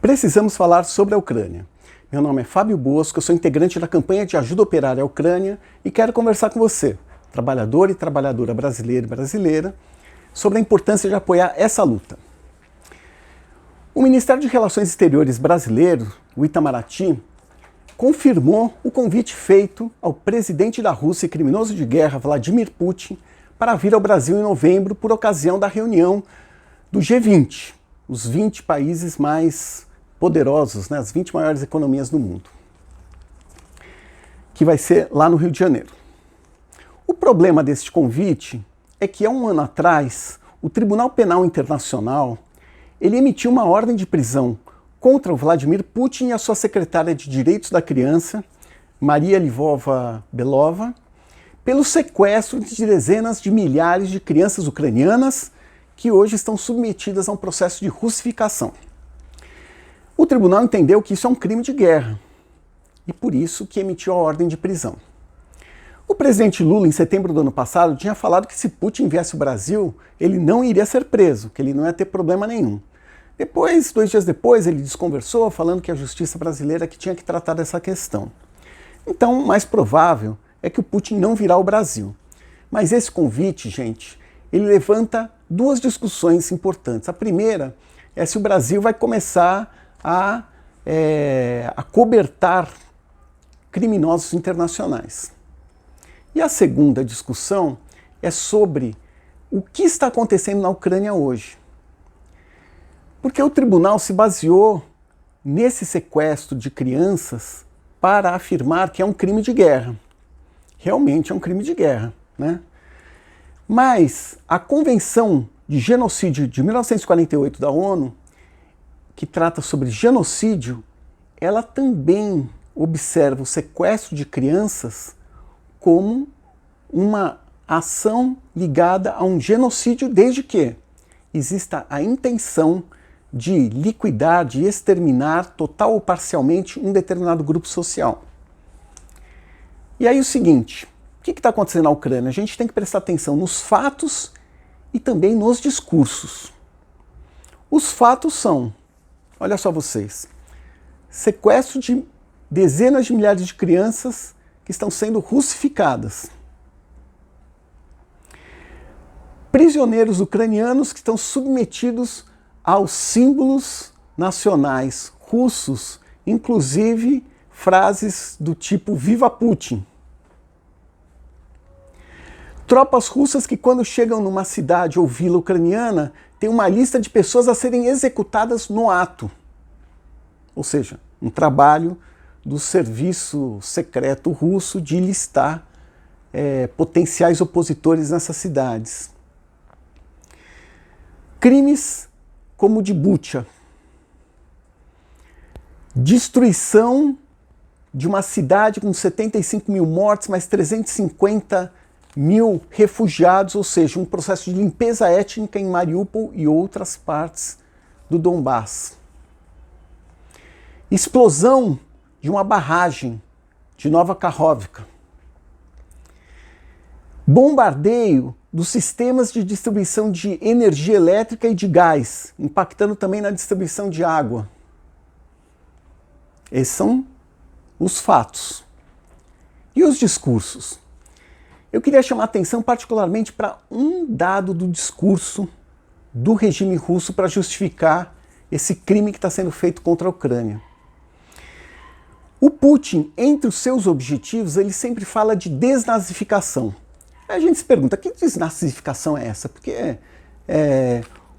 Precisamos falar sobre a Ucrânia. Meu nome é Fábio Bosco, eu sou integrante da campanha de ajuda operária à Ucrânia e quero conversar com você, trabalhador e trabalhadora brasileiro e brasileira, sobre a importância de apoiar essa luta. O Ministério de Relações Exteriores brasileiro, o Itamaraty, confirmou o convite feito ao presidente da Rússia e criminoso de guerra, Vladimir Putin, para vir ao Brasil em novembro por ocasião da reunião do G20, os 20 países mais poderosos, né, as 20 maiores economias do mundo, que vai ser lá no Rio de Janeiro. O problema deste convite é que há um ano atrás, o Tribunal Penal Internacional ele emitiu uma ordem de prisão contra o Vladimir Putin e a sua secretária de Direitos da Criança, Maria Lvova-Belova, pelo sequestro de dezenas de milhares de crianças ucranianas que hoje estão submetidas a um processo de russificação. O tribunal entendeu que isso é um crime de guerra e por isso que emitiu a ordem de prisão. O presidente Lula, em setembro do ano passado, tinha falado que se Putin viesse ao Brasil, ele não iria ser preso, que ele não ia ter problema nenhum. Depois, 2 dias depois, ele desconversou, falando que a justiça brasileira que tinha que tratar dessa questão. Então, o mais provável é que o Putin não virá ao Brasil. Mas esse convite, gente, ele levanta 2 discussões importantes. A primeira é se o Brasil vai começar a acobertar criminosos internacionais. E a segunda discussão é sobre o que está acontecendo na Ucrânia hoje. Porque o tribunal se baseou nesse sequestro de crianças para afirmar que é um crime de guerra. Realmente é um crime de guerra, né? Mas a Convenção de Genocídio de 1948 da ONU, que trata sobre genocídio, ela também observa o sequestro de crianças como uma ação ligada a um genocídio, desde que exista a intenção de liquidar, de exterminar total ou parcialmente um determinado grupo social. E aí o seguinte, o que está acontecendo na Ucrânia? A gente tem que prestar atenção nos fatos e também nos discursos. Os fatos são, olha só vocês, sequestro de dezenas de milhares de crianças que estão sendo russificadas. Prisioneiros ucranianos que estão submetidos aos símbolos nacionais russos, inclusive frases do tipo Viva Putin. Tropas russas que quando chegam numa cidade ou vila ucraniana, tem uma lista de pessoas a serem executadas no ato. Ou seja, um trabalho do serviço secreto russo de listar potenciais opositores nessas cidades. Crimes como o de Bucha. Destruição de uma cidade com 75 mil mortes, mais 350 mil refugiados, ou seja, um processo de limpeza étnica em Mariupol e outras partes do Donbass. Explosão de uma barragem de Nova Kakhovka. Bombardeio dos sistemas de distribuição de energia elétrica e de gás, impactando também na distribuição de água. Esses são os fatos. E os discursos? Eu queria chamar a atenção particularmente para um dado do discurso do regime russo para justificar esse crime que está sendo feito contra a Ucrânia. O Putin, entre os seus objetivos, ele sempre fala de desnazificação. Aí a gente se pergunta, que desnazificação é essa? Porque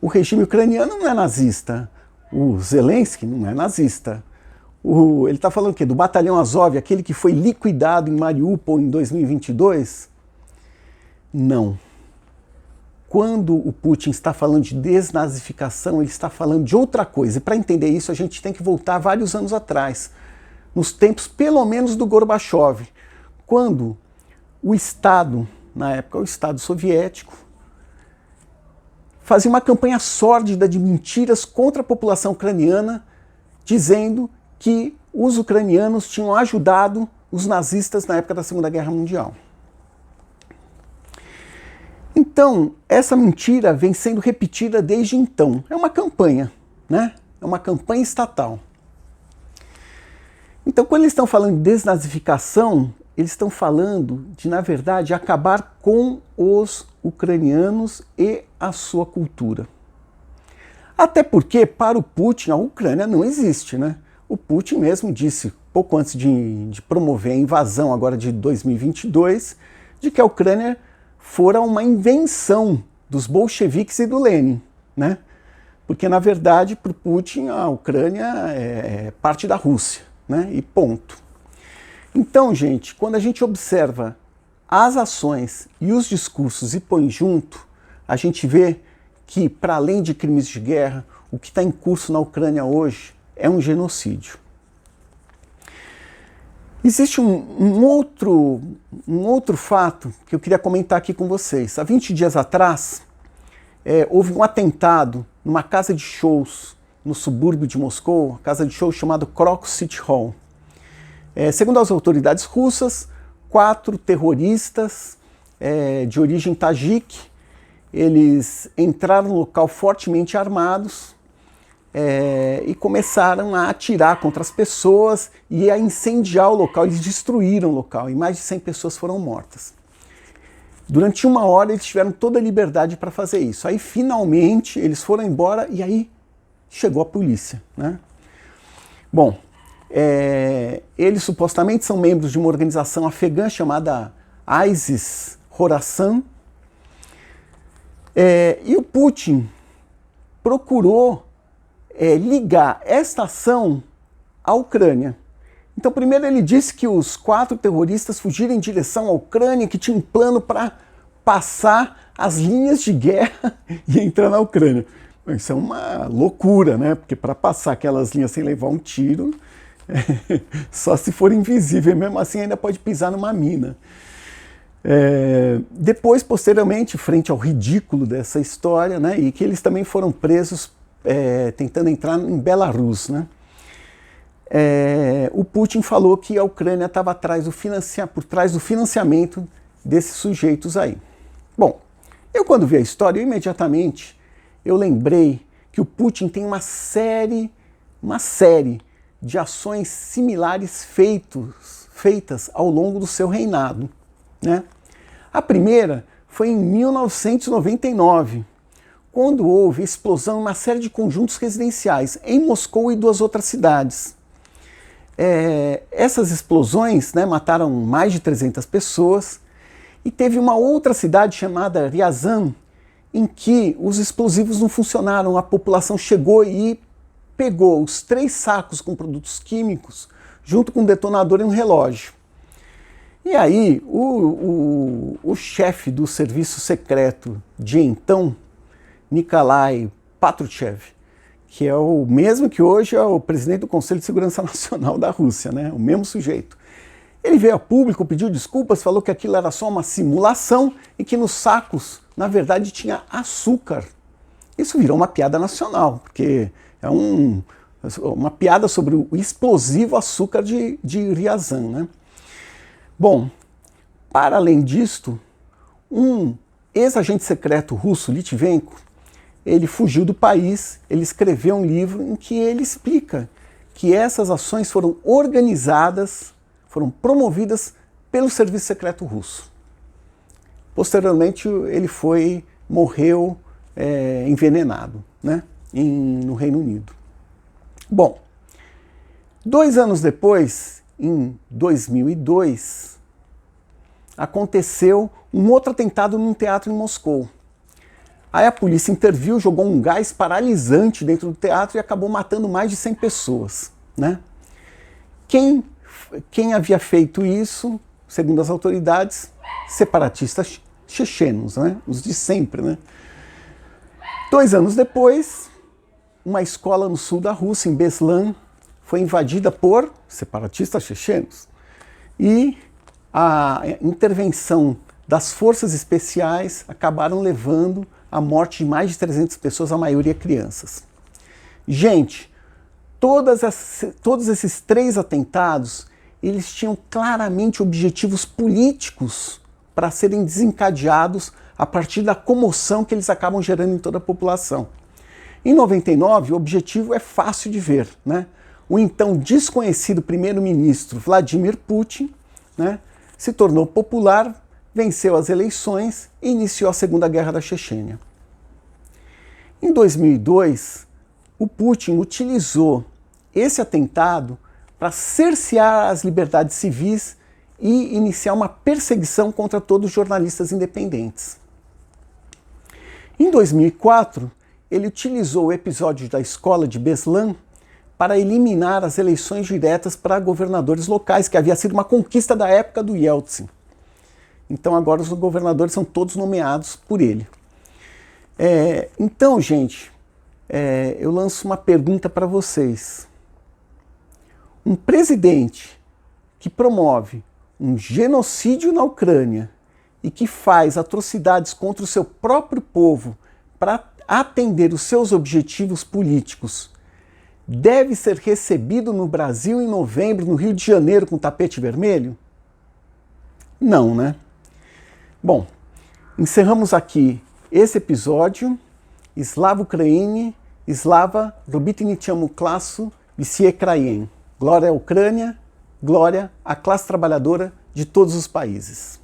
o regime ucraniano não é nazista, o Zelensky não é nazista. Ele está falando o quê? Do batalhão Azov, aquele que foi liquidado em Mariupol em 2022? Não. Quando o Putin está falando de desnazificação, ele está falando de outra coisa. E para entender isso, a gente tem que voltar vários anos atrás, nos tempos pelo menos do Gorbachev, quando o Estado, na época o Estado soviético, fazia uma campanha sórdida de mentiras contra a população ucraniana, dizendo que os ucranianos tinham ajudado os nazistas na época da Segunda Guerra Mundial. Então, essa mentira vem sendo repetida desde então. É uma campanha, né? é uma campanha estatal. Então, quando eles estão falando de desnazificação, eles estão falando de, na verdade, acabar com os ucranianos e a sua cultura. Até porque, para o Putin, a Ucrânia não existe, né? O Putin mesmo disse, pouco antes de promover a invasão agora de 2022, de que a Ucrânia fora uma invenção dos bolcheviques e do Lenin, né? Porque, na verdade, para o Putin, a Ucrânia é parte da Rússia, né? E ponto. Então, gente, quando a gente observa as ações e os discursos e põe junto, a gente vê que, para além de crimes de guerra, o que está em curso na Ucrânia hoje é um genocídio. Existe um outro fato que eu queria comentar aqui com vocês. Há 20 dias atrás, houve um atentado numa casa de shows no subúrbio de Moscou, uma casa de shows chamada Krokus City Hall. Segundo as autoridades russas, 4 terroristas de origem tajique, eles entraram no local fortemente armados e começaram a atirar contra as pessoas e a incendiar o local. Eles destruíram o local e mais de 100 pessoas foram mortas. Durante 1 hora eles tiveram toda a liberdade para fazer isso. Aí finalmente eles foram embora e aí chegou a polícia, né? Bom, eles supostamente são membros de uma organização afegã chamada ISIS Khorasan. E o Putin procurou ligar esta ação à Ucrânia. Então, primeiro ele disse que os 4 terroristas fugiram em direção à Ucrânia, que tinham um plano para passar as linhas de guerra e entrar na Ucrânia. Isso é uma loucura, né? Porque para passar aquelas linhas sem levar um tiro, só se for invisível, mesmo assim ainda pode pisar numa mina. Depois, posteriormente, frente ao ridículo dessa história, né, e que eles também foram presos tentando entrar em Belarus, né, o Putin falou que a Ucrânia estava por trás do financiamento desses sujeitos aí. Bom, eu quando vi a história, imediatamente eu lembrei que o Putin tem uma série de ações similares feitas ao longo do seu reinado, né? A primeira foi em 1999, quando houve explosão em uma série de conjuntos residenciais em Moscou e 2 outras cidades. Essas explosões, né, mataram mais de 300 pessoas e teve uma outra cidade chamada Ryazan, em que os explosivos não funcionaram, a população chegou e pegou os 3 sacos com produtos químicos junto com um detonador e um relógio. E aí o chefe do serviço secreto de então, Nikolai Patrushev, que é o mesmo que hoje é o presidente do Conselho de Segurança Nacional da Rússia, né? O mesmo sujeito. Ele veio a público, pediu desculpas, falou que aquilo era só uma simulação e que nos sacos, na verdade, tinha açúcar. Isso virou uma piada nacional, porque é uma piada sobre o explosivo açúcar de Ryazan, né? Bom, para além disto, um ex-agente secreto russo, Litvenko, ele fugiu do país, ele escreveu um livro em que ele explica que essas ações foram organizadas, foram promovidas pelo serviço secreto russo. Posteriormente, ele morreu envenenado, né, no Reino Unido. Bom, 2 anos depois, em 2002, aconteceu um outro atentado num teatro em Moscou. Aí a polícia interviu, jogou um gás paralisante dentro do teatro e acabou matando mais de 100 pessoas, né? Quem havia feito isso, segundo as autoridades, separatistas chechenos, né? Os de sempre, né? 2 anos depois, uma escola no sul da Rússia, em Beslan, foi invadida por separatistas chechenos. E a intervenção das forças especiais acabaram levando à morte de mais de 300 pessoas, a maioria crianças. Gente, todos esses 3 atentados, eles tinham claramente objetivos políticos para serem desencadeados a partir da comoção que eles acabam gerando em toda a população. Em 99, o objetivo é fácil de ver, né? O então desconhecido primeiro-ministro Vladimir Putin, né, se tornou popular, venceu as eleições e iniciou a Segunda Guerra da Chechênia. Em 2002, o Putin utilizou esse atentado para cercear as liberdades civis e iniciar uma perseguição contra todos os jornalistas independentes. Em 2004, ele utilizou o episódio da escola de Beslan para eliminar as eleições diretas para governadores locais, que havia sido uma conquista da época do Yeltsin. Então agora os governadores são todos nomeados por ele. Então, gente, eu lanço uma pergunta para vocês. Um presidente que promove um genocídio na Ucrânia e que faz atrocidades contra o seu próprio povo para atender os seus objetivos políticos, deve ser recebido no Brasil em novembro, no Rio de Janeiro, com tapete vermelho? Não, né? Bom, encerramos aqui esse episódio. Slava Ukraini, Slava Robitnichemu Klasu Visie Kraien. Glória à Ucrânia, glória à classe trabalhadora de todos os países.